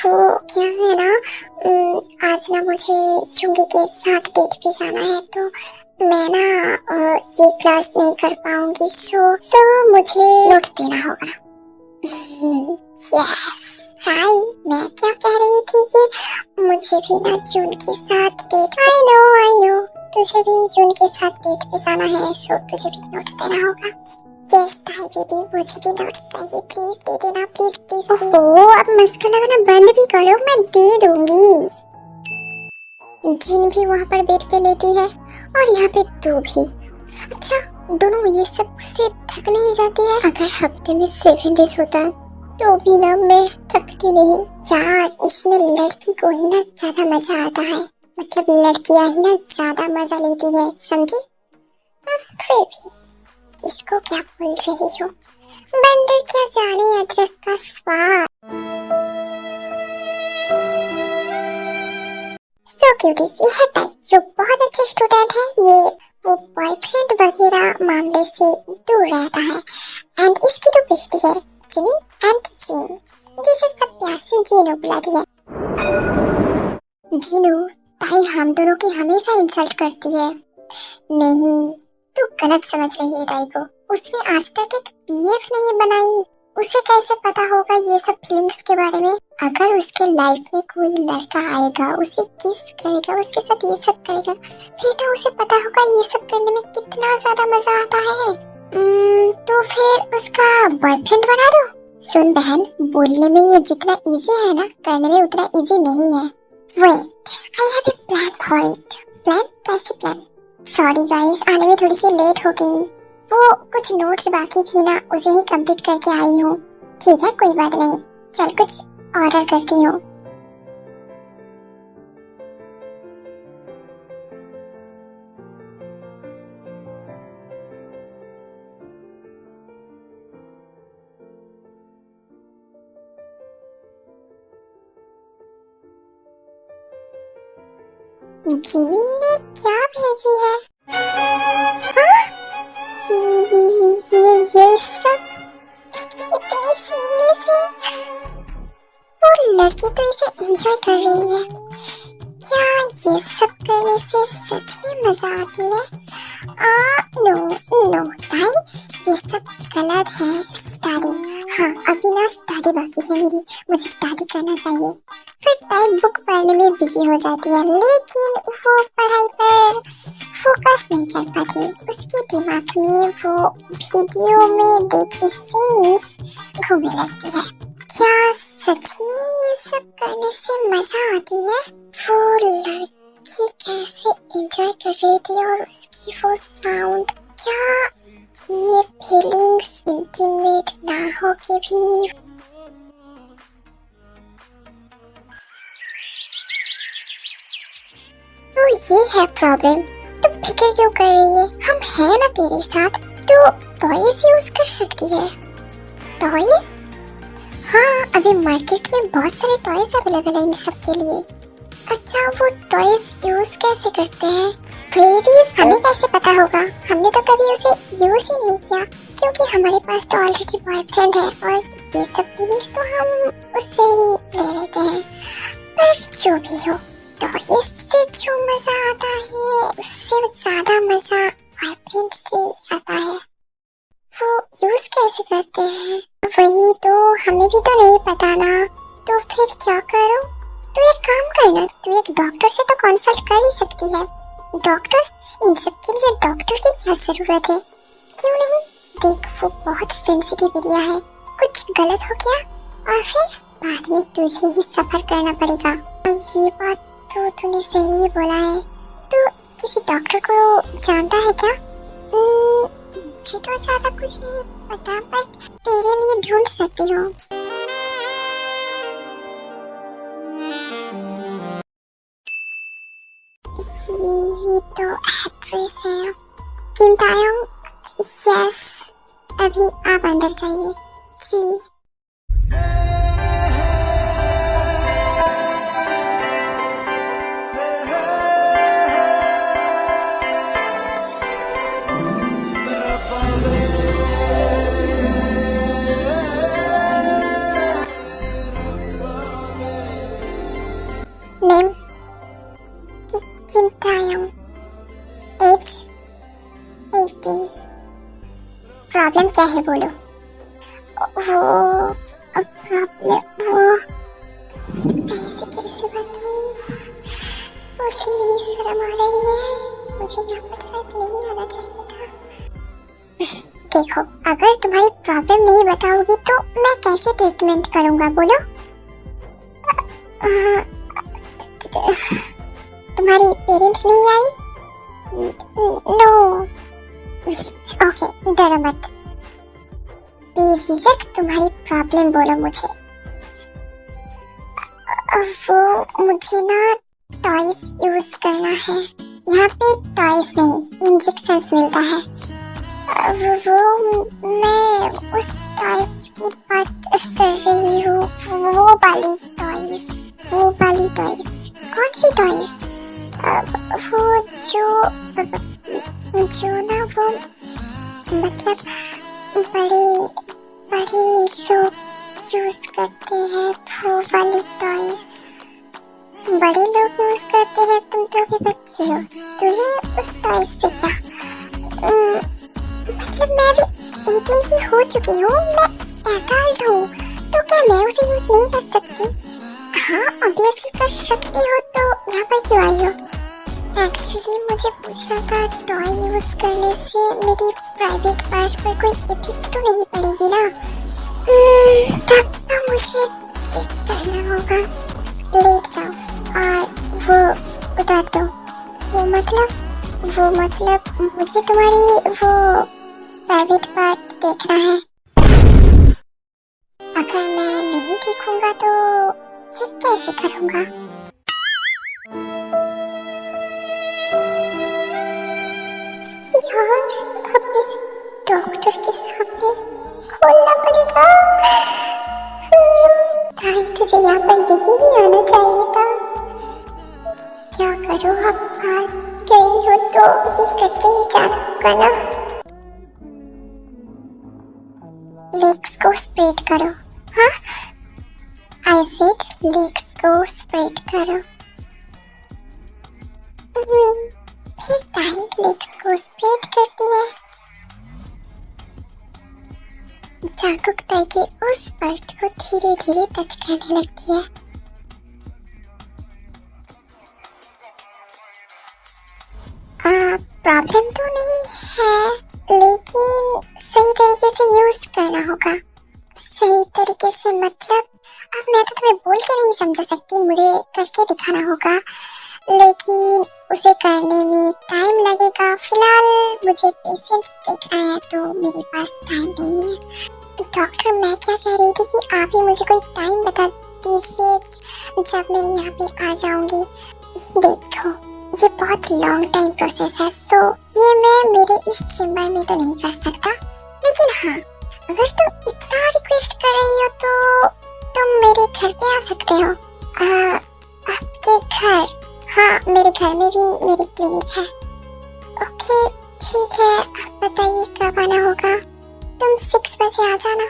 वो क्या है ना, आज ना मुझे चुंगी के साथ डेट पे जाना है, तो मैं ना ये क्लास नहीं कर पाऊंगी, सो मुझे नोट्स देना होगा। यस। हाय, मैं क्या कह रही थी कि मुझे भी ना जून के साथ डेट, आई नो तुझे भी जून के साथ डेट पे जाना है, सो तुझे भी नोट्स देना होगा। यस ताई बेबी, मुझे भी नोट्स चाहिए, प्लीज दे देना, प्लीज। ओहो, अब मस्का लगाना बंद भी करो, मैं दे दूंगी। जिन भी वहाँ पर बेड पे लेटी है और यहाँ पे तू भी। अच्छा, दोनों ये सब से थक नहीं जाती है? अगर हफ्ते में 7 डेज होता तो भी ना मैं थकती नहीं यार। इसमें लड़की को ही ना ज्यादा मजा आता है, मतलब लड़कियां ही ना ज्यादा मजा लेती है, समझी? फिर भी इसको क्या बोल रही हो, बंदर क्या जाने अदरक का स्वाद। सो क्यूटीज, ये है ताई जो बहुत अच्छा स्टूडेंट है। ये वो बॉयफ्रेंड वगैरह मामले से दूर रहता है। एंड इसकी तो बेस्टी है जिमिन एंड जीन, जिसे सब प्यार से जीनू बुलाती है। जीनू, ताई हम दोनों की हमेशा इंसल्ट करती है। नहीं, तू गलत समझ रही है ताई को। उसने आज तक एक पीएफ नहीं बनाई, उसे कैसे पता होगा ये सब फीलिंग्स के बारे में? अगर उसके लाइफ में कोई लड़का आएगा, उसे किस करेगा, उसके साथ ये सब करेगा, फिर तो उसे पता होगा ये सब करने में कितना ज्यादा मजा आता है। तो फिर उसका बॉयफ्रेंड बना दो। सुन बहन, बोलने में ये जितना इजी है ना, करने में उतना इजी नहीं है। Wait, I have a plan for it. Plan? कैसी प्लान? सॉरी गाइस, आने में थोड़ी सी लेट हो गई। वो कुछ नोट्स बाकी थी ना, उसे ही कंप्लीट करके आई हूँ। ठीक है, कोई बात नहीं, चल कुछ ऑर्डर करती हूँ। जिमिन ने क्या भेजी है? हाँ? ये सब कितनी सीमलेस है। वो लड़की तो इसे एंजॉय कर रही है। क्या ये सब करने से सच में मजा आती है? नो ताई, ये सब गलत है। स्टडी, हाँ अभी ना स्टडी बाकी है मेरी, मुझे स्टडी करना चाहिए। फिर ताई बुक पढ़ने में बिजी हो जाती है, लेकिन वो पढ़ाई पर फोकस नहीं कर पाती। उसके दिमाग में वो वीडियो में देखी सीन्स घूमने लगती है। क्या सच में ये सब करने से मजा आती है? वो लड़की कैसे एंजॉय कर रही थी और उसकी वो साउंड, क्या ये फीलिंग्स इंटीमेट ना हो के भी? तो ये है प्रॉब्लम। तो फिक्र क्यों कर रही है, हम हैं ना तेरे साथ। तो टॉयज यूज कर सकती है। टॉयज? हाँ, अभी मार्केट में बहुत सारे टॉयज अवेलेबल है इन सब के लिए। अच्छा, वो टॉयज यूज कैसे करते हैं? क्वेरीज हमें कैसे पता होगा? हमने तो कभी उसे यूज ही नहीं किया, क्योंकि हमारे पास तो ऑलरेडी बॉयफ्रेंड है और ये सब फीलिंग्स तो हम उससे ही ले लेते हैं। पर जो भी हो, टॉयज से जो मजा आता है उससे ज्यादा मजा बॉयफ्रेंड से आता है। वो यूज कैसे करते हैं? वही तो हमें भी तो नहीं पता ना। तो फिर क्या करूं? तू एक काम करना, तू एक डॉक्टर से तो कंसल्ट कर ही सकती है। डॉक्टर? इन सब के लिए डॉक्टर की क्या जरूरत है? क्यों नहीं? देख, वो बहुत सेंसिटिव एरिया है, कुछ गलत हो गया और फिर बाद में तुझे ही सफर करना पड़ेगा। ये बात तो तूने सही बोला है। तू किसी डॉक्टर को जानता है क्या? मुझे तो ज्यादा कुछ नहीं पता, पर तेरे लिए ढूंढ सकती हूँ। ये तो एड्रेस है। किमतायोंग, यस, अभी आप अंदर जाइए। जी। नेम किम तायोंग, एज 18। प्रॉब्लम क्या है बोलो। वो प्रॉब्लम वो ऐसे कैसे बताऊं, बोलने में शर्म आ रही है, मुझे यहाँ पर शायद नहीं आना चाहिए था। देखो, अगर तुम्हारी प्रॉब्लम नहीं बताओगी तो मैं कैसे ट्रीटमेंट करूँगा बोलो। तुम्हारी पेरेंट्स नहीं आई? नो। ओके, डरो मत, बेझिझक तुम्हारी प्रॉब्लम बोलो मुझे। वो मुझे ना टॉयज यूज करना है। यहाँ पे टॉयज नहीं, इंजेक्शंस मिलता है। वो मैं उस टॉयज की बात कर रही हूँ, वो वाली टॉयज, वो वाली टॉयज। कौन सी टॉयज? वो जो ना वो मतलब बड़े बड़े लोग यूज करते हैं, वो वाली टॉयज। बड़े लोग यूज करते हैं, तुम तो अभी बच्चे हो, तुम्हें उस टॉयज से क्या? मतलब मैं भी 18 की हो चुकी हूँ, मैं एडल्ट हूँ, तो क्या मैं उसे यूज नहीं कर सकती? हाँ, ऑब्वियसली कर सकती हो, तो यहाँ पर क्यों आई हो? एक्चुअली मुझे पूछना था, टॉय यूज करने से मेरी प्राइवेट पार्ट पर कोई इफेक्ट तो नहीं पड़ेगी ना? तब तो मुझे चेक करना होगा। लेट जाओ और वो उतार दो। वो मतलब मुझे तुम्हारी वो प्राइवेट पार्ट देखना है। अगर मैं नहीं देखूंगा तो चेक कैसे करूंगा? यार, अब इस डॉक्टर के सामने खोलना पड़ेगा। ताई, तुझे यहाँ पर नहीं आना चाहिए था। क्या करूँ अब? आ गई हो तो ये करके ही जाना होगा ना। लेग्स को स्प्रेड करो। हाँ, आई सेड लेग्स को स्प्रेड करो। फिर ताई लेग्स को स्प्रेड कर दिया। चाकुक ताई के उस पार्ट को धीरे धीरे टच करने लगती है। प्रॉब्लम तो नहीं है, लेकिन सही तरीके से यूज करना होगा। सही तरीके से मतलब, अब मैं तो तुम्हें बोल के नहीं समझा सकती, मुझे करके दिखाना होगा, लेकिन उसे करने में टाइम लगेगा। फिलहाल मुझे पेशेंट्स देखना है, तो मेरे पास टाइम नहीं है। डॉक्टर, मैं क्या कह रही थी कि आप ही मुझे कोई टाइम बता दीजिए जब मैं यहाँ पे आ जाऊंगी। देखो, ये बहुत लॉन्ग टाइम प्रोसेस है, सो ये मैं मेरे इस चेम्बर में तो नहीं कर सकता, लेकिन हाँ, अगर तुम इतना रिक्वेस्ट कर रही हो तो तुम मेरे घर पे आ सकते हो। आपके घर? हाँ, मेरे घर में भी मेरी क्लिनिक है। ओके, ठीक है, आप बताइए कब आना होगा? तुम 6 बजे आ जाना।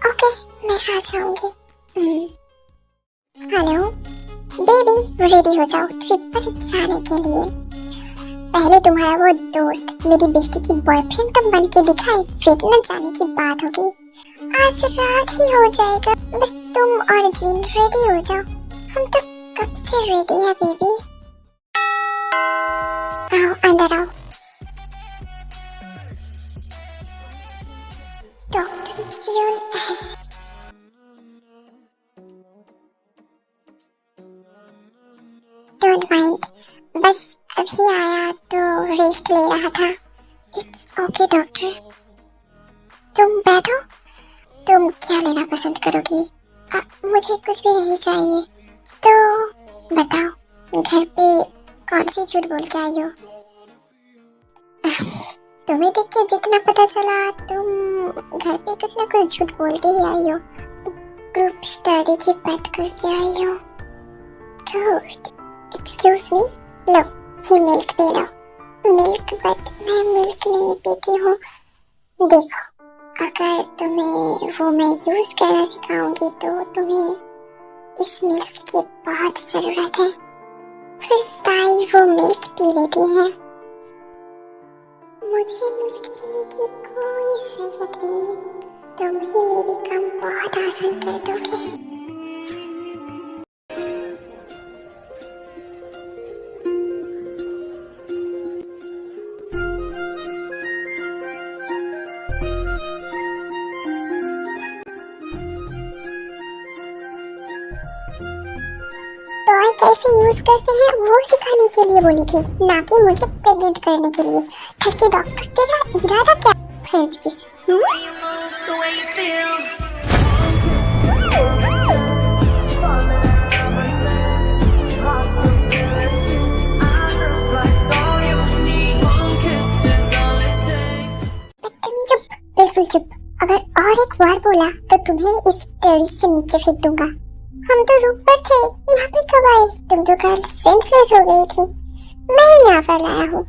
ओके, मैं आ जाऊंगी। हेलो बेबी, रेडी हो जाओ ट्रिप पर जाने के लिए। पहले तुम्हारा वो दोस्त मेरी बेस्टी की बॉयफ्रेंड तो बन के दिखाए, फिर न जाने की बात होगी। आज रात ही हो जाएगा, बस तुम और जीन रेडी हो जाओ। हम तो कब से रेडी है बेबी। आओ, अंदर आओ। डॉक्टर जियोन एस। डोंट माइंड, बस अभी आया तो रेस्ट ले रहा था। इट्स ओके डॉक्टर, तुम बैठो। तुम क्या लेना पसंद करोगी? मुझे कुछ भी नहीं चाहिए। तो बताओ, घर पे कौन सी झूठ बोल के आई हो? तुम्हें देख के जितना पता चला, तुम घर पे कुछ ना कुछ झूठ बोल के ही आई हो। ग्रुप स्टडी की बात करके आई हो। गुड, एक्सक्यूज मी, लो ये milk P low. Milk? But मैं मिल्क नहीं पीती हूँ। देखो, अगर तुम्हें वो मैं यूज करना सिखाऊंगी तो तुम्हें इस मिल्क की बहुत जरूरत है। फिर ताई वो मिल्क पी लेती है। मुझे मिल्क पीने की कोई जरूरत नहीं, तुम ही मेरी काम बहुत आसान कर दोगे। टॉय कैसे यूज करते हैं वो सिखाने के लिए बोली थी, ना कि मुझे प्रेग्नेंट करने के लिए। ठक्की डॉक्टर, तेरा इरादा क्या? फ्रेंच किस। चुप, बिल्कुल चुप। अगर और एक बार बोला तो तुम्हें इस टेरेस से नीचे फेंक दूंगा। हम तो रूफ पर थे, यहाँ पे कब आए? तुम तो कल सेंसलेस हो गई थी, मैं ही यहाँ पर लाया हूँ।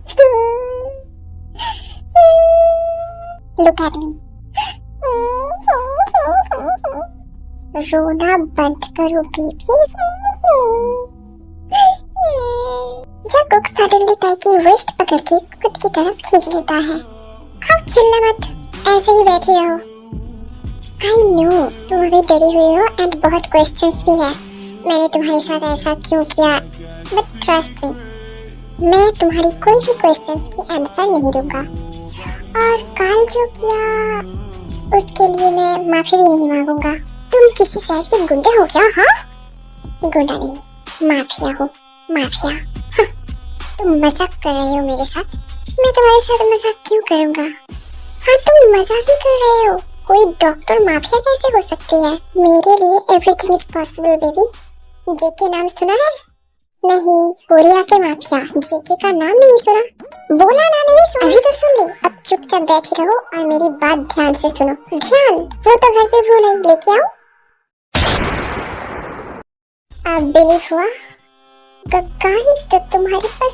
Look at me. रोना बंद करो बेबी। जंगकुक सडनली ताई की वेस्ट पकड़ के खुद की तरफ खींच लेता है। अब चिल्ला मत, ऐसे ही बैठी रहो। आई नो तुम अभी डरी हुई हो एंड बहुत क्वेश्चंस भी है, मैंने तुम्हारे साथ ऐसा क्यों किया, बट ट्रस्ट मी, मैं तुम्हारी कोई भी क्वेश्चंस की आंसर नहीं दूंगा। और कल जो किया उसके लिए मैं माफी भी नहीं मांगूंगा। तुम किसी शहर के गुंडे हो क्या? हाँ, गुंडा नहीं, माफिया हो, माफिया। तुम मजाक कर रहे हो मेरे साथ? मैं तुम्हारे साथ मजाक क्यों करूंगा? हाँ, तुम मजाक ही कर रहे हो। कोई डॉक्टर माफिया कैसे हो सकती है? मेरे लिए एवरीथिंग इज पॉसिबल बेबी। जेके नाम सुना है? नहीं, कोरिया के माफिया। जेके का नाम नहीं सुना? बोला ना नहीं सुना। अभी तो सुन ली। अब चुपचाप बैठी रहो और मेरी बात ध्यान से सुनो। ध्यान, वो तो घर पे भूल आई, लेके आओ। अब बिलीव हुआ? गान तो तुम्हारे पास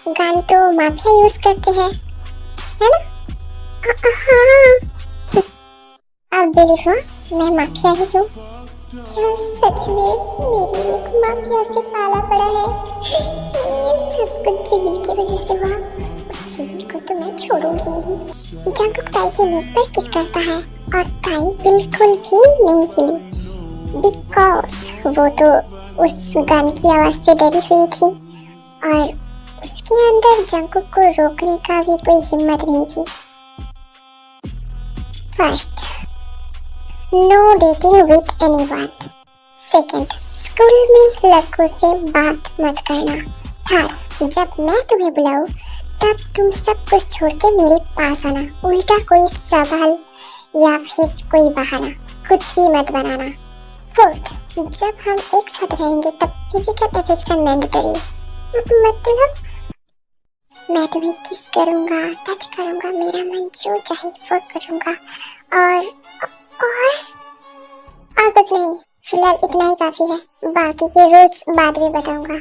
गान तो माफिया यूज करते हैं, है ना? अब बिलीव हुआ मैं माफिया ही हूँ? क्या सच में मेरी एक माफिया से पाला पड़ा है? ये सब कुछ जिमिन की वजह से हुआ। उस जिमिन को तो मैं छोड़ूंगी नहीं। जंगकुक ताई के नेक पर किस करता है और ताई बिल्कुल भी नहीं हिली, बिकॉज वो तो उस गान की आवाज से डरी हुई थी और उसके अंदर जंगकुक को रोकने का भी कोई हिम्मत नहीं थी। First, no dating with anyone. Second, school में लड़कों से बात मत करना। थर्ड, जब मैं तुम्हें बुलाऊं तब तुम सब कुछ छोड़ के मेरे पास आना। उल्टा कोई सवाल या फिर कोई बहाना कुछ भी मत बनाना। फोर्थ, जब हम एक साथ रहेंगे तब फिजिकल अफेक्शन मैंडेटरी। मतलब मैं तुम्हें किस करूंगा, टच करूंगा, मेरा मन जो चाहे वो करूंगा और कुछ नहीं। फिलहाल इतना ही काफी है, बाकी के रूल्स बाद में बताऊंगा।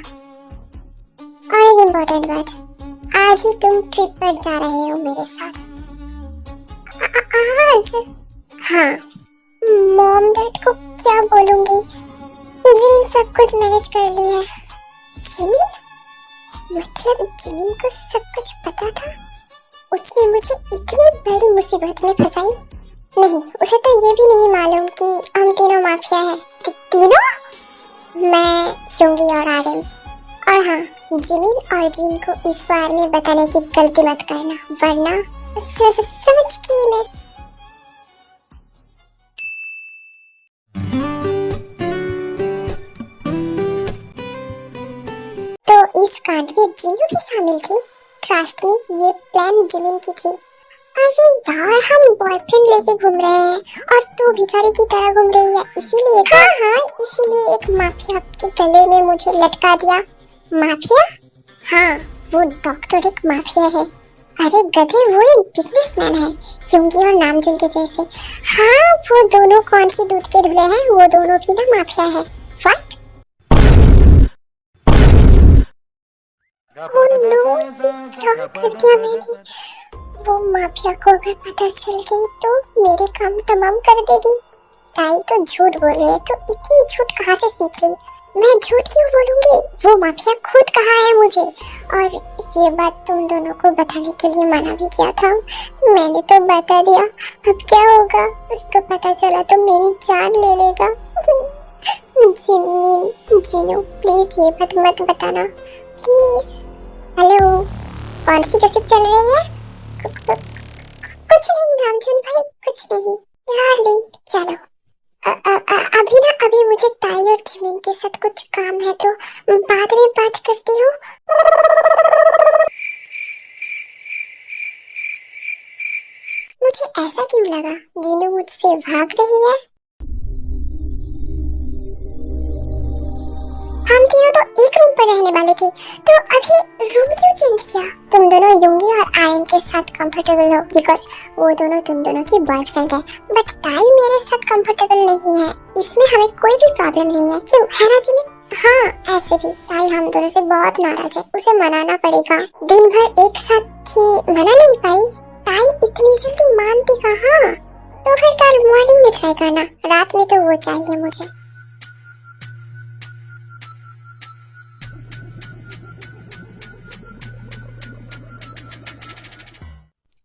और एक इम्पोर्टेंट बात, आज ही तुम ट्रिप पर जा रहे हो मेरे साथ। आज? हाँ। मॉम डैड को क्या बोलूंगी? जिमिन सब कुछ मैनेज कर लिया है। जिमिन? मतलब जिमिन को सब कुछ पता था? उसने मुझे इतनी बड़ी मुसीबत में फंसाई? नहीं, उसे तो ये भी नहीं मालूम कि हम तीनों माफिया हैं। तीनों? मैं, योंगी और आर्यन। और हाँ, जिमिन और जीन को इस बार में बताने की गलती मत करना, वरना समझ के मैं। तो इस कांड में जीनू भी शामिल थी। ट्रस्ट मी, ये प्लान जिमिन की थी। अरे यार, हम बॉयफ्रेंड लेके घूम रहे हैं और तू भिखारी की तरह घूम रही है, इसीलिए। हाँ, इसीलिए एक माफिया के गले में मुझे लटका दिया। माफिया? हाँ, वो डॉक्टर एक माफिया है। अरे गधे, वो एक बिजनेसमैन है, योंगी और नामजुन के जैसे। हाँ, वो दोनों कौन सी दूध के धुले हैं, वो दोनों भी ना माफिया है। व्हाट? ओह नो, क्या कर दिया मैंने? वो माफिया को अगर पता चल गई तो मेरे काम तमाम कर देगी। ताई तो झूठ बोल रही है, तो इतनी झूठ कहाँ से सीख ली? मैं झूठ क्यों बोलूंगी? वो माफिया खुद कहा है मुझे, और ये बात तुम दोनों को बताने के लिए मना भी किया था। मैंने तो बता दिया, अब क्या होगा? उसको पता चला तो मेरी जान ले लेगा। जीनू प्लीज ये बात मत बताना प्लीज। हेलो, कौन सी गसिप चल रही है? कुछ नहीं नामचुन भाई, कुछ नहीं। डार्लिंग चलो, अभी मुझे ताई और जिमिन के साथ कुछ काम है, तो बाद में बात करती हूँ। मुझे ऐसा क्यों लगा जीनू मुझसे भाग रही है? हम तीनों तो एक रूम पर रहने वाले थे, तो अभी रूम क्यों चेंज किया? तुम दोनों युंगी और आयन के साथ कंफर्टेबल हो बिकॉज वो दोनों तुम दोनों की बॉयफ्रेंड है, बट ताई मेरे साथ कंफर्टेबल नहीं है। इसमें हमें कोई भी प्रॉब्लम नहीं है, क्यों है ना जिमिन? हाँ, ऐसे भी ताई हम दोनों से बहुत नाराज है, उसे मनाना पड़ेगा। दिन भर एक साथ थी, मना नहीं पाई। ताई इतनी जल्दी मानती कहाँ? तो फिर कल मॉर्निंग में ट्राई करना, रात में तो वो चाहिए मुझे।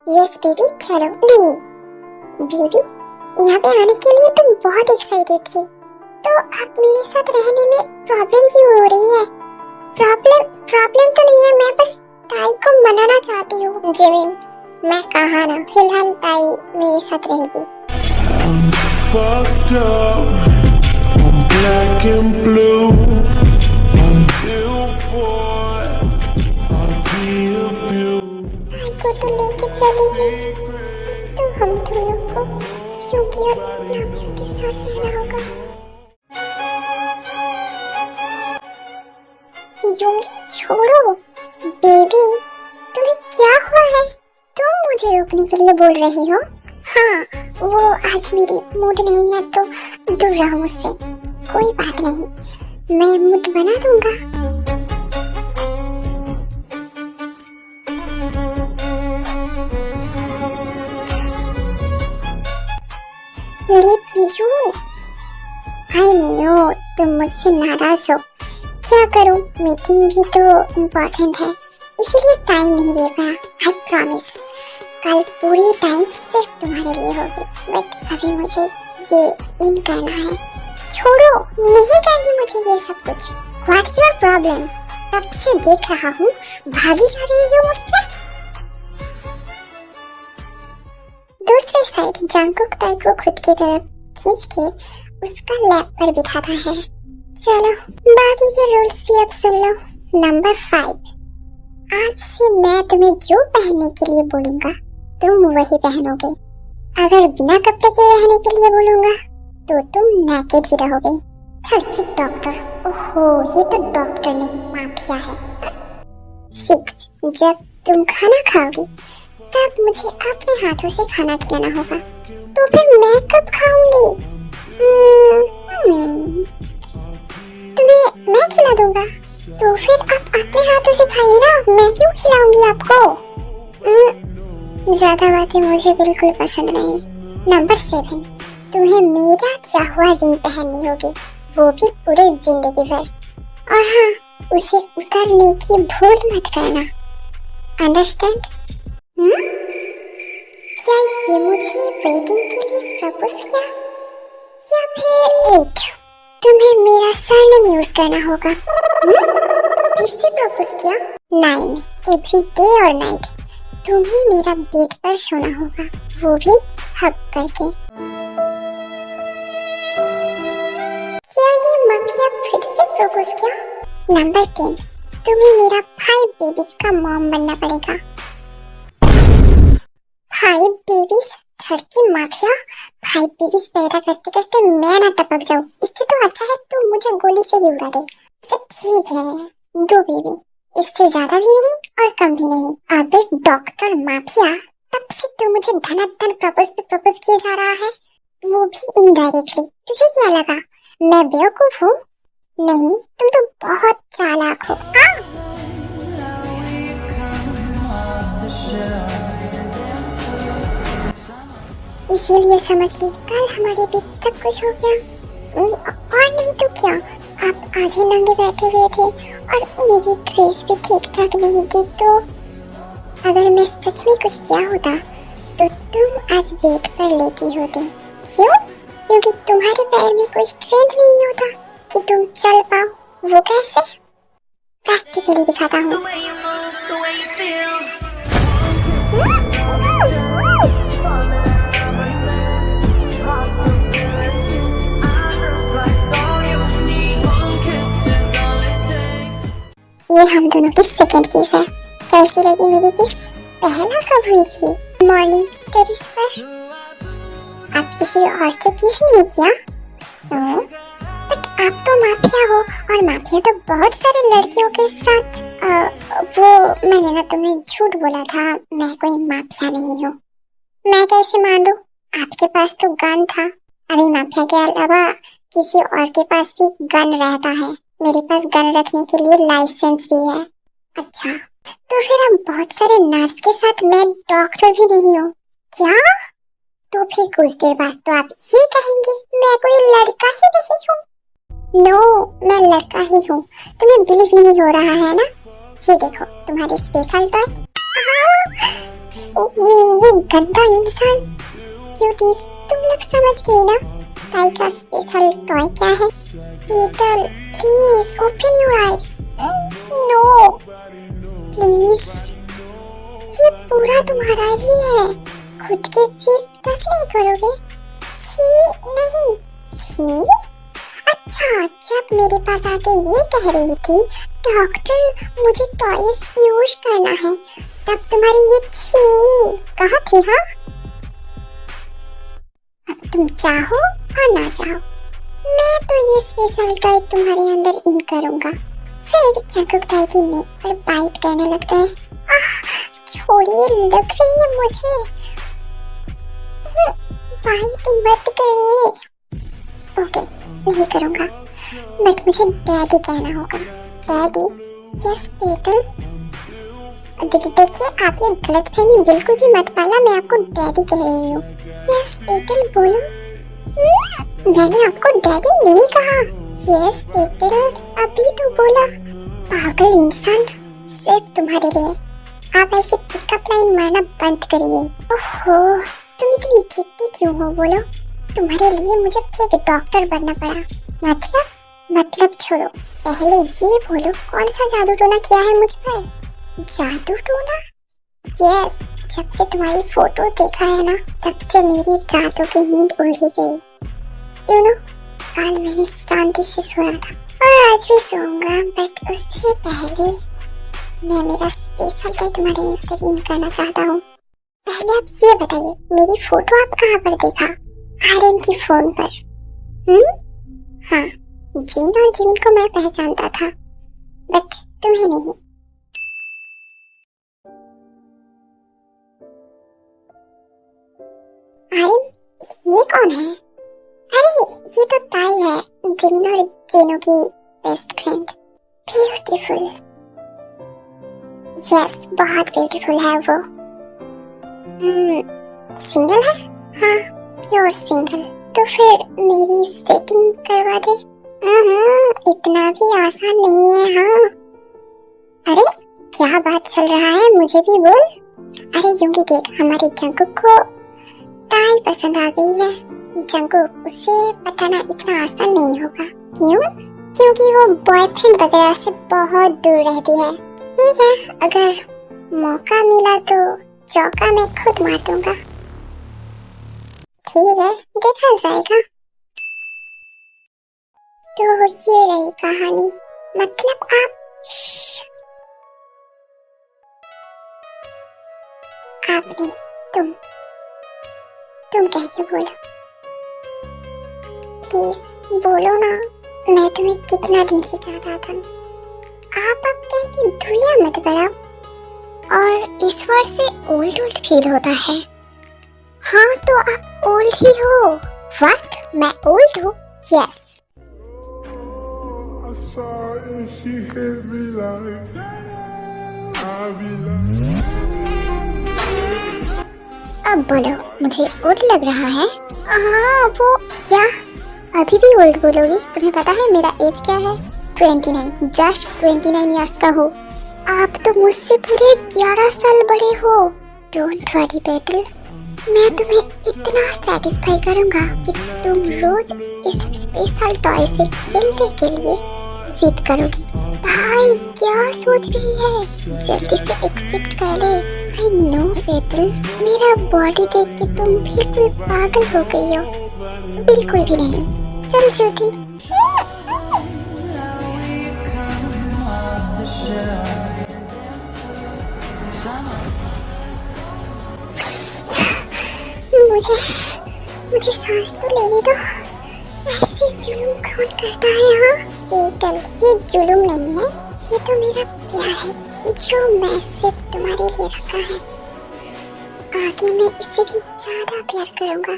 यस बेबी चलो। नहीं बेबी, यहाँ पे आने के लिए तुम बहुत एक्साइटेड थी, तो अब मेरे साथ रहने में प्रॉब्लम क्यों हो रही है? प्रॉब्लम तो नहीं है, मैं बस ताई को मनाना चाहती हूँ। जिमिन मैं कहा ना, फिलहाल ताई मेरे साथ रहेगी। I'm fucked up, I'm black and blue, I'm ill for, I'll be abused। ताई को तो लेके चली गई, तो हम दोनों को युंगी और नामचुन के साथ रहना होगा। युंगी छोड़ो, बेबी तुम्हें क्या हुआ है? तुम मुझे रोकने के लिए बोल रही हो? हाँ, वो आज मेरी मूड नहीं है, तो दूर रहो मुझसे। कोई बात नहीं, मैं मूड बना दूंगा। आई नो तुम मुझसे नाराज हो, क्या करूं, मीटिंग भी तो इम्पोर्टेंट है, इसीलिए टाइम नहीं दे पाया। आई प्रॉमिस कल पूरी टाइम सिर्फ तुम्हारे लिए होगी, बट अभी मुझे ये इन करना है। छोड़ो, नहीं करनी मुझे ये सब कुछ। What's your problem? तब से देख रहा हूँ भागी जा रही हो मुझसे। दूसरे साइड जंगकुक ताई को खुद की तरफ खींच के उसका लैप पर बिठाता है। चलो बाकी के रूल्स भी अब सुन लो। नंबर 5, आज से मैं तुम्हें जो पहनने के लिए बोलूंगा तुम वही पहनोगे। अगर बिना कपड़े के रहने के लिए बोलूंगा तो तुम नेकेड ही रहोगे। थर्ड डॉक्टर, ओहो ये तो डॉक्टर नहीं माफिया है। 6, जब तुम खाना खाओगी तब मुझे अपने हाथों से खाना खिलाना होगा, तो फिर मैं कब खाऊंगी? तुम्हें मैं खिला दूंगा, तो फिर आप अपने हाथों से खाइए ना, मैं क्यों खिलाऊंगी आपको? ज्यादा बातें मुझे बिल्कुल पसंद नहीं। नंबर 7, तुम्हें मेरा क्या हुआ रिंग पहननी होगी, वो भी पूरे जिंदगी भर। और हाँ, उसे उतारने की भूल मत करना, अंडरस्टैंड? क्या ये मुझे वेडिंग के लिए प्रपोज किया? या फिर 8, तुम्हें मेरा सरनेम यूज करना होगा। फिर से प्रपोज किया? 9, एवरी डे और नाइट तुम्हें मेरा बेड पर सोना होगा, वो भी हक करके। क्या ये माफिया फिर से प्रपोज किया? नंबर 10, तुम्हें मेरा 5 बेबीज का मॉम बनना पड़ेगा। 5 बेबीज? थर्ड माफिया, 5 बेबीज पैदा करते करते मैं ना टपक जाऊं, इससे तो अच्छा है तू मुझे गोली से ही उड़ा दे। अच्छा ठीक है, 2 बेबी, इससे ज्यादा भी नहीं और कम भी नहीं। अबे डॉक्टर माफिया, तब से तू मुझे धनाधन प्रपोज पे प्रपोज किया जा रहा है, वो भी इनडायरेक्टली। तुझे क्या लगा मैं बेवकूफ हूँ? नहीं, तुम तो बहुत चालाक हो। इसीलिए समझ ली कल हमारे बीच सब कुछ हो गया। और नहीं तो क्या, आप आधे नंगे बैठे हुए थे और मेरी ड्रेस भी ठीक ठाक नहीं थी, तो अगर मैं सच में कुछ किया होता तो तुम आज बेड पर लेटी होती। क्यों? क्योंकि तुम्हारे पैर में कोई स्ट्रेंथ नहीं होता कि तुम चल पाओ। वो कैसे? प्रैक्टिकली दिखाता हूँ। ये हम दोनों की सेकंड किस है। कैसी लगी मेरी किस? पहला कब हुई थी? मॉर्निंग टेरेस पर। आप किसी और से किस नहीं किया? नो, बट आप तो माफिया हो, और माफिया तो बहुत सारे लड़कियों के साथ। वो मैंने ना तुम्हें झूठ बोला था, मैं कोई माफिया नहीं हूँ। मैं कैसे मान लूं? आपके पास तो गन था। अभी माफिया के अलावा किसी और के पास भी गन रहता है। मेरे पास गन रखने के लिए लाइसेंस भी है। अच्छा, तो फिर हम बहुत सारे नर्स के साथ मैं डॉक्टर भी नहीं हूँ क्या? तो फिर कुछ देर बाद तो आप ये कहेंगे मैं कोई लड़का ही नहीं हूँ। नो, मैं लड़का ही हूँ। तुम्हें बिलीव नहीं हो रहा है ना? ये देखो तुम्हारी स्पेशल टॉय। ये गंदा इंसान। क्यूटीज, तुम लोग समझ गए ना ताई का स्पेशल टॉय क्या है? Petal, please open your eyes. No please, ये पूरा तुम्हारा ही है। खुद की चीज टच नहीं करोगे? छी नहीं। छी? अच्छा, जब मेरे पास आके ये कह रही थी डॉक्टर मुझे टॉयज यूज करना है, तब तुम्हारी ये छी कहाँ थी? हाँ, अब तुम चाहो और ना चाहो मैं तो ये स्पेशल टॉय तुम्हारे अंदर इन करूंगा। फिर जंकुक ताई की नेक पर बाइट करने लगता है। छोड़िए, लग रही है मुझे। बाइट मत करिए। ओके, नहीं करूंगा, बट मुझे डैडी कहना होगा। डैडी? Yes petal. देखिए, आप ये गलतफहमी बिल्कुल भी मत पाला, मैं आपको डैडी कह रही हूँ। यस पेटल, बोलो। मैंने आपको डैडी नहीं कहा। यस पेटल, अभी तो बोला। पागल इंसान, सिर्फ तुम्हारे लिए। आप ऐसे पिकअप लाइन मारना बंद करिए। ओहो, तुम इतनी जिद्दी क्यों हो? बोलो। तुम्हारे लिए मुझे फिर डॉक्टर बनना पड़ा। मतलब छोड़ो, पहले ये बोलो कौन सा जादू टोना किया है मुझ पर? जादू टोना? यस, जब से तुम्हारी फोटो देखा है ना, तब से मेरी रातों की नींद उड़ ही गई। यू नो, कल मैंने शांति से सोया था और आज भी सोऊंगा, बट उससे पहले मैं मेरा स्पेशल टॉय तुम्हारे अंदर इन करना चाहता हूँ। पहले आप ये बताइए, मेरी फोटो आप कहाँ पर देखा? आर्यन की फोन पर। हाँ, जिन और जिमिन को मैं पहचानता था, बट तुम्हें नहीं। आर्यन, ये कौन है? अरे, ये तो ताई है, जिमिन और जिनो की बेस्ट फ्रेंड। ब्यूटीफुल। यस, बहुत ब्यूटीफुल है वो। सिंगल है? हाँ, प्योर सिंगल। तो फिर मेरी सेटिंग करवा दे। इतना भी आसान नहीं है। हाँ, अरे क्या बात चल रहा है, मुझे भी बोल। अरे यूंगी देख, हमारे जंकुक को ताई पसंद आ गई है। जंकुक, उसे पटाना इतना आसान नहीं होगा। क्यों? क्योंकि वो बॉयफ्रेंड वगैरह से बहुत दूर रहती है। ठीक है, अगर मौका मिला तो चौका मैं खुद मार दूंगा। ठीक है, देखा जाएगा। तो ये रही कहानी। मतलब आप आपने तुम कह के बोलो। प्लीज बोलो ना, मैं तुम्हें कितना दिन से चाहता था। आप अब कह के दुनिया मत बढ़ाओ। और इस वर्ड से ओल्ड फील होता है। हाँ, तो आप ओल्ड ही हो। व्हाट? मैं ओल्ड हूँ? Yes. She hit me like I be like अब बोलो, मुझे ओल्ड लग रहा है? हाँ वो क्या, अभी भी ओल्ड बोलोगी? तुम्हें पता है मेरा एज क्या है? 29, जस्ट 29 इयर्स का हो। आप तो मुझसे पूरे 11 साल बड़े हो। डोंट वरी बेटल, मैं तुम्हें इतना सेटिस्फाई करूंगा कि तुम रोज इस स्पेशल टॉय से खेलने के लिए जिद करोगी। भाई क्या सोच रही है, जल्दी से एक्सेप्ट कर ले। आई नो बेटल, मेरा बॉडी देख के तुम बिल्कुल पागल हो गई हो। बिल्कुल भी नहीं। चल झूठी। मुझे मुझे सांस तो लेने दो। ऐसे जुल्म कौन करता है यहाँ? बेटल, ये जुल्म नहीं है, ये तो मेरा प्यार है जो मैं सिर्फ तुम्हारे लिए रखा है। आगे मैं इससे भी ज्यादा प्यार करूंगा,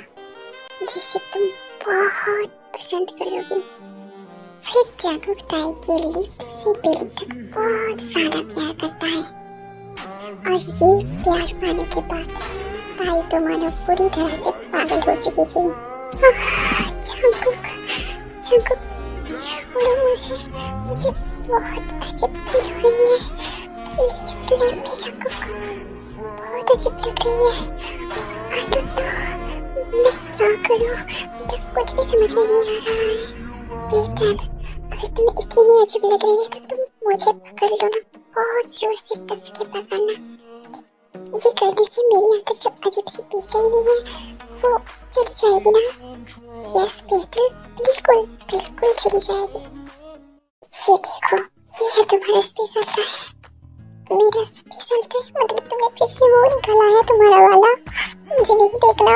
जिसे तुम बहुत पसंद करोगी। फिर जागरूक ताई के लिप्स से बेली तक बहुत ज्यादा प्यार करता है, और ये प्यार पाने के बाद ताई तो मानो पूरी तरह से पागल हो चुकी थी। जंकुक, जंकुक, छोड़ो मुझे, मुझे बहुत अजीब फील हो रही है। प्लीज लेट मी जंकुक, बहुत अजीब लग रही है। आई डोंट नो मैं क्या करूं, मेरा कुछ भी समझ में नहीं आ रहा है। बेटल, अगर तुम्हें इतनी ही अजीब लग रही है तो तुम मुझे पकड़ लो ना, बहुत जोर से कस के पकड़ना। ये करने से मेरी अंदर जो अजीब सी बेचैनी है वो चली जाएगी ना? यस बेटल, बिल्कुल बिल्कुल चली जाएगी। ये देखो, ये है तुम्हारा स्पेशल टॉय। मेरा स्पेशल टॉय मतलब तुमने फिर से वो निकाला है तुम्हारा वाला? मुझे नहीं देखना।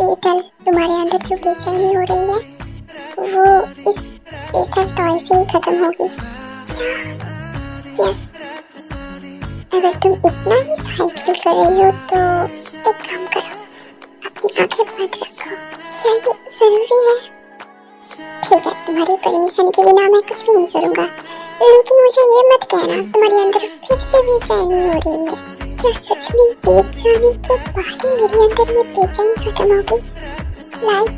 बेटल, तुम्हारे अंदर जो बेचैनी हो रही है वो इस स्पेशल टॉय से ही खत्म होगी। क्या? यस, अगर तुम इतना ही हाई फील कर रही हो तो एक काम करो, अपनी आंखें बंद रखो। क्या ये जरूरी है? ठीक है, तुम्हारी परमिशन के बिना मैं कुछ भी नहीं करूंगा, लेकिन मुझे ये मत कहना तुम्हारे अंदर फिर से बेचैनी हो रही है। क्या सच में ये जाने के बाद ही मेरे अंदर ये बेचैनी खत्म होगी, लाइक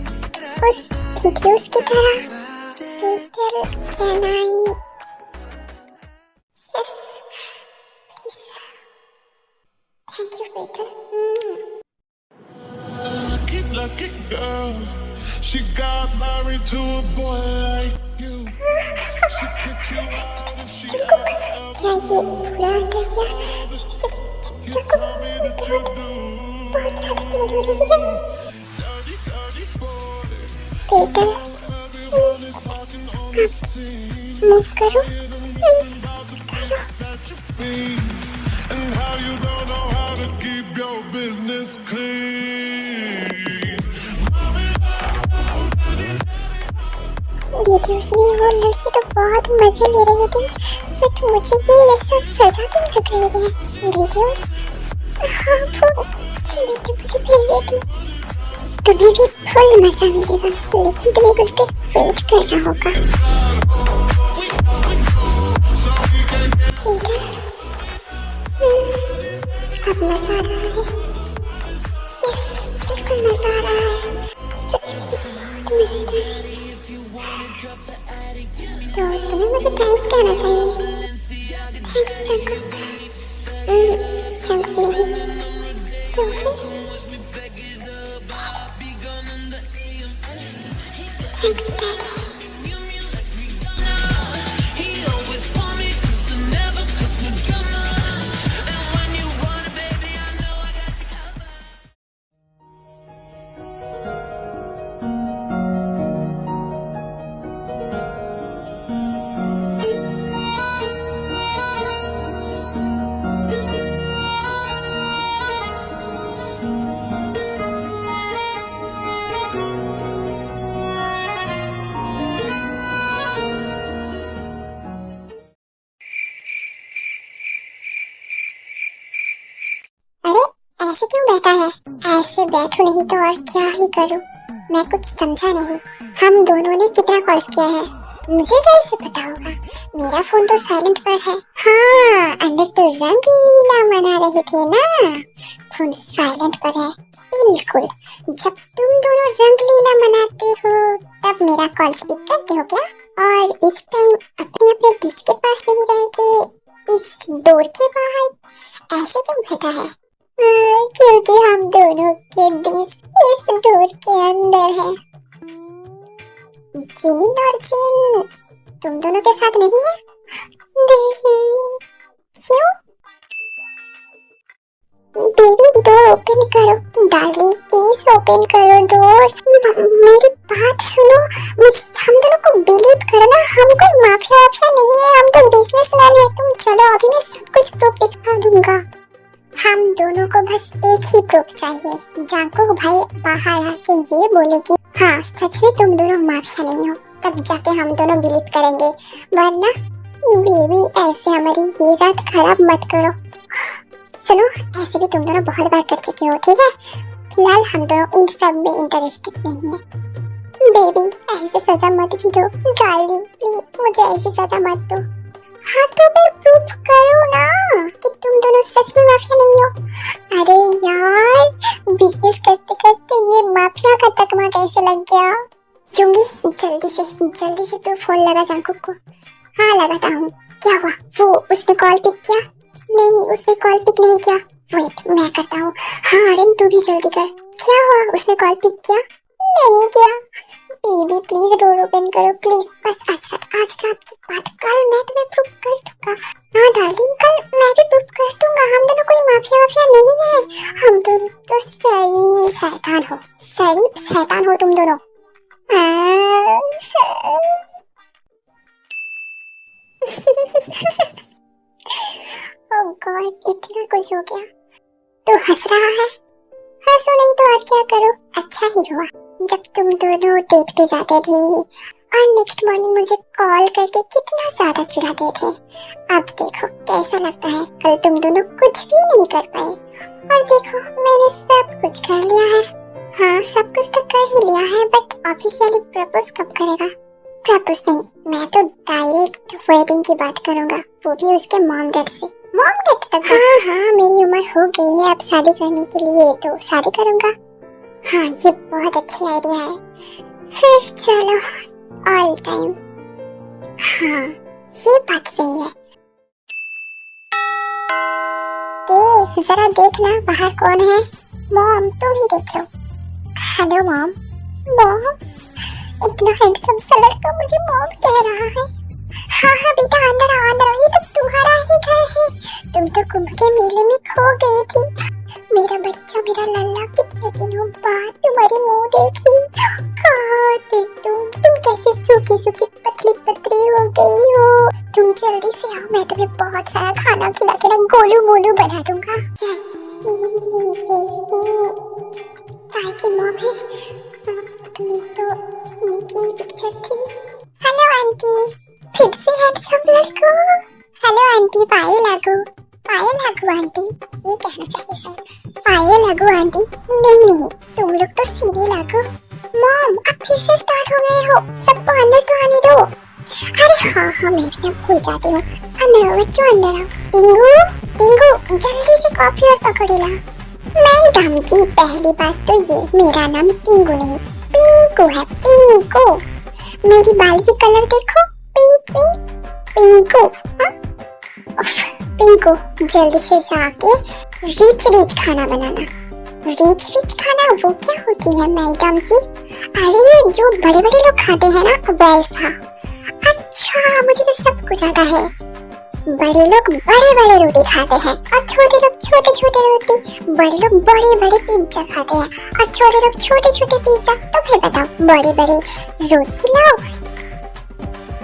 उस वीडियोस की तरह? Better, can I? Yes, thank you, Peter. Lucky girl, she got married to a boy like you. She took you out and she क्या ये पूरा अंदर क्या? you told me that you do. बहुत ज्यादा पेन हो रही है। पेटर, मूव करो, करो। And how you don't know how to keep your business clean. Videos में वो लड़की तो बहुत मजे ले रही थी, बट मुझे ये ऐसा सजा क्यों लग रही है? वीडियोस, हाँ वो समीति मुझे भेजी थी। तुम्हें भी फुल मजा मिलेगा, लेकिन तुम्हें कुछ देर वेट करना होगा। अब मजा आ रहा है। यस, बिल्कुल मजा आ रहा है। सच में बहुत मजेदार है। तो तुम्हें मुझे थैंक्स कहना चाहिए। Thanks Jungkook. जंकुक नहीं तो फिर थैंक्स डैडी। ऐसे क्यों बैठा है? ऐसे बैठू नहीं तो और क्या ही करूं? मैं कुछ समझा नहीं। हम दोनों ने कितना कॉल किया है मुझे कैसे पता होगा? मेरा फोन तो साइलेंट पर है। हाँ, अंदर तो रंग लीला मना रहे थे ना। फोन साइलेंट पर है बिल्कुल, जब तुम दोनों रंगलीला मनाते हो तब मेरा कॉल पिक करते हो क्या? और इस टाइम अपने अपने डिश के पास नहीं रह के इस डोर के बाहर ऐसे क्यों बैठा है? क्योंकि हम दोनों के डिश इस डोर के अंदर है। जिमिन और जिन तुम दोनों के साथ नहीं है? नहीं, क्यों? बेबी डोर ओपन करो, डार्लिंग प्लीज ओपन करो डोर। मेरी बात सुनो, हम दोनों को बिलीव करो ना, हम कोई माफिया वाफिया नहीं है, हम तो बिजनेसमैन है। तुम चलो, अभी मैं सब कुछ प्रूफ दिखा दूंगा। हम दोनों को बस एक ही प्रूफ चाहिए, जांको भाई बाहर आके ये बोले कि हाँ सच में तुम दोनों माफिया नहीं हो, तब जाके हम दोनों बिलीव करेंगे, वरना बेबी ऐसे हमारी ये रात खराब मत करो। सुनो, ऐसे भी तुम दोनों बहुत बार कर चुके हो, ठीक है? फिलहाल हम दोनों इन सब में इंटरेस्टेड नहीं है। बेबी ऐसे सजा मत भी दो, डार्लिंग प्लीज मुझे ऐसी सजा मत दो। हाँ तो फिर प्रूफ करो ना कि तुम दोनों सच में माफिया नहीं हो। अरे यार, बिजनेस करते करते ये माफिया का तकमा कैसे लग गया? चुंगी जल्दी से तू फोन लगा जांकुक को। हाँ लगाता हूँ। क्या हुआ? वो उसने कॉल पिक किया? नहीं, उसने कॉल पिक नहीं किया। वेट, मैं करता हूँ। हाँ आर्यन तू भी जल्दी कर। क्या हुआ? उसने कॉल पिक किया? नहीं किया। बेबी प्लीज डोर ओपन करो प्लीज, बस आज रात के बाद कल मैं तुम्हें प्रूफ कर दूंगा। हाँ डार्लिंग, कल मैं भी प्रूफ कर दूंगा, हम दोनों कोई माफिया वाफिया नहीं है, हम दोनों तो सही शैतान हो तुम दोनों। ओह गॉड, इतना कुछ हो गया। तू हंस रहा है? हंसो नहीं तो और क्या करो, अच्छा ही हुआ जब तुम दोनों डेट पे जाते थे और नेक्स्ट मॉर्निंग मुझे कॉल करके कितना ज्यादा चिढ़ाते थे। अब देखो कैसा लगता है, कल तुम दोनों कुछ भी नहीं कर पाए और देखो मैंने सब कुछ कर लिया है। हाँ सब कुछ तो कर ही लिया है, बट ऑफिशियली प्रपोज कब करेगा? प्रपोज नहीं, मैं तो डायरेक्ट वेडिंग की बात करूंगा, वो भी उसके मॉम डैड से। मॉम डैड तक? हाँ मेरी उम्र हो गई है अब शादी करने के लिए, तो शादी करूंगा। हाँ ये बहुत अच्छी आइडिया है, फिर चलो ऑल टाइम। हाँ ये बात सही है। जरा देखना बाहर कौन है। मॉम तुम ही देख लो। Hello mom. मॉम, इतना हैंडसम सा लड़का मुझे मॉम कह रहा है। हाँ बेटा अंदर आओ, ये तो तुम्हारा ही घर है। तुम तो कुंभ के मेले में खो गई थी। मेरा बच्चा, मेरा लल्ला, कितने दिनों बाद तुम्हारी मुंह देखी। कहाँ थे तुम कैसे सूखी पतली हो गई हो। तुम जल्दी से आओ, मैं तुम्हें बहुत सारा खाना खिला के ना गोलू मोलू बना दूंगा। ताई की मॉम है, तुम्हें तो इनकी पिक्चर थी। हेलो आंटी, फिर से हैंडसम लड़को। हेलो आंटी, पायल लागू आंटी, ये कहना चाहिए सर। पायल लागू आंटी। नहीं तुम लोग तो सीधे लागू। मॉम अब फिर से स्टार्ट हो गए हो, सबको अंदर तो आने दो। अरे हाँ मैं भी ना भूल जाती हूँ। अंदर आओ बच्चों, अंदर आओ। टिंगू जल्दी से कॉफी और पकौड़ी ला। मैडम जी पहली बात तो ये, मेरा नाम टिंगू नहीं पिंकू है, पिंकू। मेरी बाल की कलर देखो, पिंकू। पिंकू जल्दी से जाके रिच खाना बनाना। रिच खाना वो क्या होती है मैडम जी? अरे जो बड़े लोग खाते हैं ना वैसा। अच्छा मुझे तो सब कुछ आता है। बड़े लोग बड़े रोटी खाते हैं और छोटे लोग छोटे रोटी। बड़े लोग बड़े पिज्जा खाते हैं और छोटे लोग छोटे पिज्जा। तो फिर बताओ, बड़े रोटी लाओ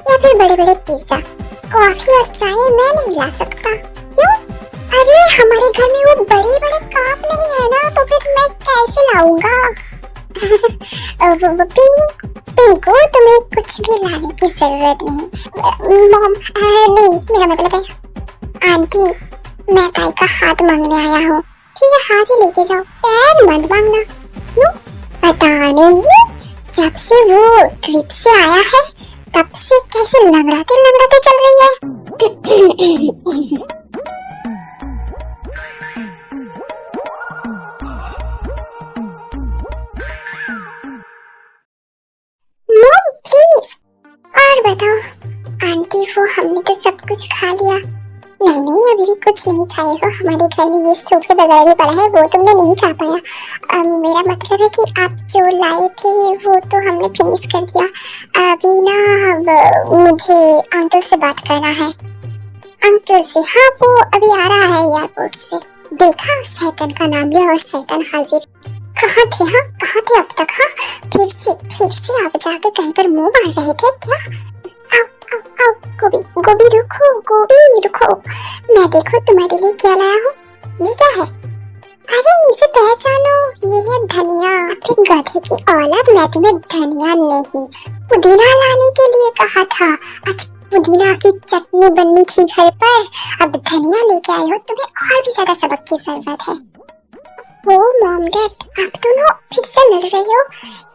या फिर बड़े पिज्जा? कॉफी और चाय मैं नहीं ला सकता। क्यों? अरे हमारे घर में वो बड़े कप नहीं है ना, तो फिर मैं कैसे लाऊंगा? पिंकू तुम्हें कुछ भी लाने की जरूरत नहीं। मॉम नहीं, मेरा मतलब है आंटी, मैं ताई का हाथ मांगने आया हूँ। ठीक है हाथ ही लेके जाओ, पैर मत मांगना। क्यों? पता नहीं, जब से वो ट्रिप से आया है तब से कैसे लंगड़ाते चल रही है। ओहो, हमने तो सब कुछ खा लिया। नहीं नहीं, अभी भी कुछ नहीं खाए हो। हमारे घर में ये सूखे वगैरह भी पड़ा है, वो तुमने नहीं खा पाया। मेरा मतलब है कि आप जो लाए थे वो तो हमने फिनिश कर दिया। अभी ना अब मुझे अंकल से बात करना है। अंकल से? हाँ, वो अभी आ रहा है एयरपोर्ट से। देखा, शैतान का नाम लिया और शैतान हाजिर। कहाँ थे? हाँ, कहाँ थे अब तक? हाँ, फिर से आप जाके कहीं पर मुंह मार रहे थे क्या? आओ आओ, गोभी गोभी रुको, गोभी रुको। मैं देखो तुम्हारे लिए क्या लाया हूँ। ये क्या है? अरे इसे पहचानो, ये है धनिया। अपने गधे की औलाद, मैं तुम्हें धनिया नहीं पुदीना लाने के लिए कहा था। अच्छा, पुदीना की चटनी बननी थी घर पर, अब धनिया लेके आए हो। तुम्हें और भी ज्यादा सबक की जरूरत है। ओ मॉम डैड, आप दोनों फिर से लड़ रहे हो।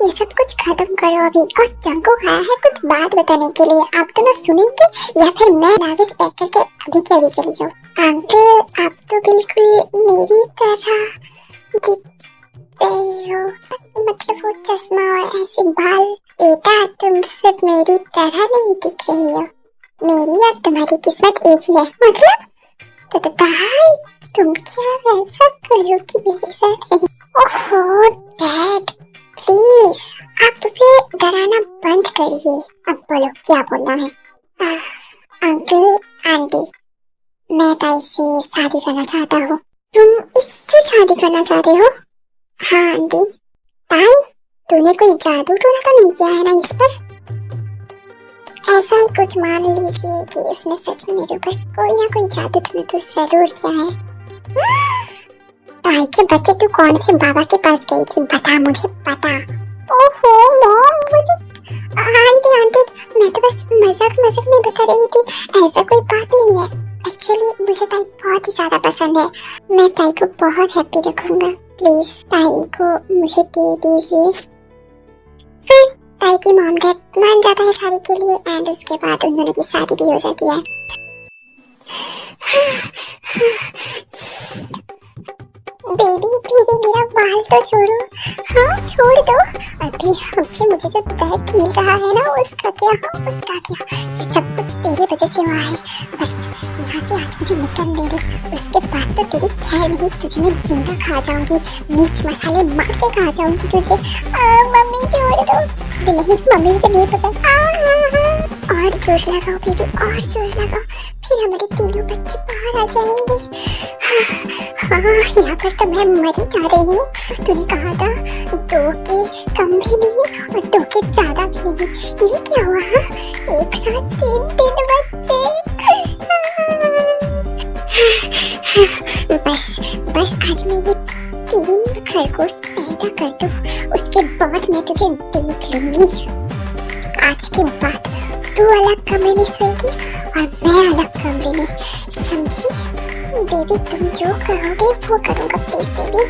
ये सब कुछ खत्म करो अभी। और जंको आया है कुछ बात बताने के लिए। आप दोनों सुनेंगे या फिर मैं लागेज पैक करके अभी के अभी चली जाऊँ? अंकल, आप तो बिल्कुल मेरी तरह दिखते हो, मतलब वो चश्मा और ऐसे बाल। बेटा, तुम सिर्फ मेरी तरह नहीं दिख रही हो। मेरी और तुम्हारी किस्मत एक ही है। मतलब तो भाई, तुम क्या ऐसा करो कि मेरे साथ? ओहो डैड, प्लीज आप उसे डराना बंद करिए। अब बोलो क्या बोलना है? अंकल आंटी, मैं ताई से शादी करना चाहता हूँ। तुम इससे शादी करना चाहते हो? हाँ आंटी। ताई, तूने कोई जादू टोना तो नहीं किया है ना इस पर? ऐसा ही कुछ मान लीजिए कि इसने सच में मेरे ऊपर कोई ना कोई जादू टोना तो जरूर किया है। ताई के बच्चे, तू कौन से बाबा के पास गई थी? बता मुझे, बता। ओहो मॉम, मुझे आंटी मैं तो बस मजाक में बता रही थी, ऐसा कोई बात नहीं है। एक्चुअली मुझे ताई बहुत ही ज्यादा पसंद है। मैं ताई को बहुत हैप्पी रखूंगा। प्लीज ताई को मुझे दे दीजिए। फिर ताई की मॉम डैड मान जाता है शादी के लिए, एंड उसके बाद उन दोनों की शादी भी हो जाती है। बेबी मेरा बाल तो छोड़ो। हाँ छोड़ दो। अभी मुझे जो दर्द मिल रहा है ना, उसका क्या ये सब कुछ तेरे वजह से हुआ है। बस यहाँ से आज मुझे निकलने दे, उसके बाद तो तेरी खैर नहीं, तुझे मैं जिंदा खा जाऊंगी, मिर्च मसाले मार के खा जाऊंगी तुझे। मम्मी छोड़ दो। नहीं, मम्मी को नहीं पता। और जोर लगाओ बेबी, और जोर लगाओ, फिर हमारे तीनों बच्चे बाहर आ जाएंगे। हाँ, यहाँ पर तो मैं मर जा रही हूँ। तूने कहा था 2 के कम भी नहीं और 2 के ज्यादा भी नहीं। ये क्या हुआ? एक साथ 3 बच्चे। बस आज मैं ये 3 खरगोश पैदा कर दूँ, उसके बाद मैं तुझे देख लूंगी। आज के बाद तू अलग कमरे में सोएगी और मैं अलग कमरे में, समझी? बेबी तुम जो कहोगे वो करूंगा। प्लीज बेबी,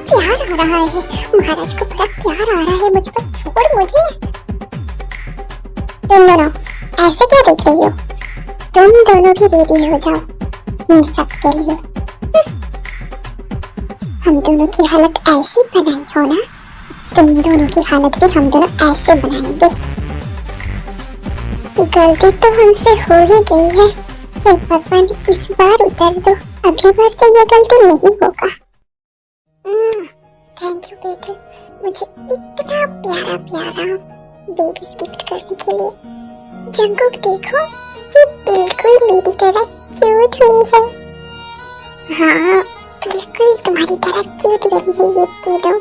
प्यार आ रहा है, महाराज को बड़ा प्यार आ रहा है मुझ पर। छोड़ मुझे। तुम दोनों ऐसे क्या देख रही हो? तुम दोनों भी रेडी हो जाओ इन सब के लिए। हम दोनों की हालत ऐसी बनाई हो ना, तुम दोनों की हालत भी हम दोनों ऐसे बनाएंगे। गलती तो हमसे हो ही गई है, हे भगवान इस बार उतर दो, अगली बार से ये गलती नहीं होगा। थैंक यू बेटे, मुझे इतना प्यारा बेबी गिफ्ट करने के लिए। जंगुक देखो, ये बिल्कुल मेरी तरह क्यूट हुई है। हाँ बिल्कुल तुम्हारी तरह क्यूट बेबी है ये तीनों।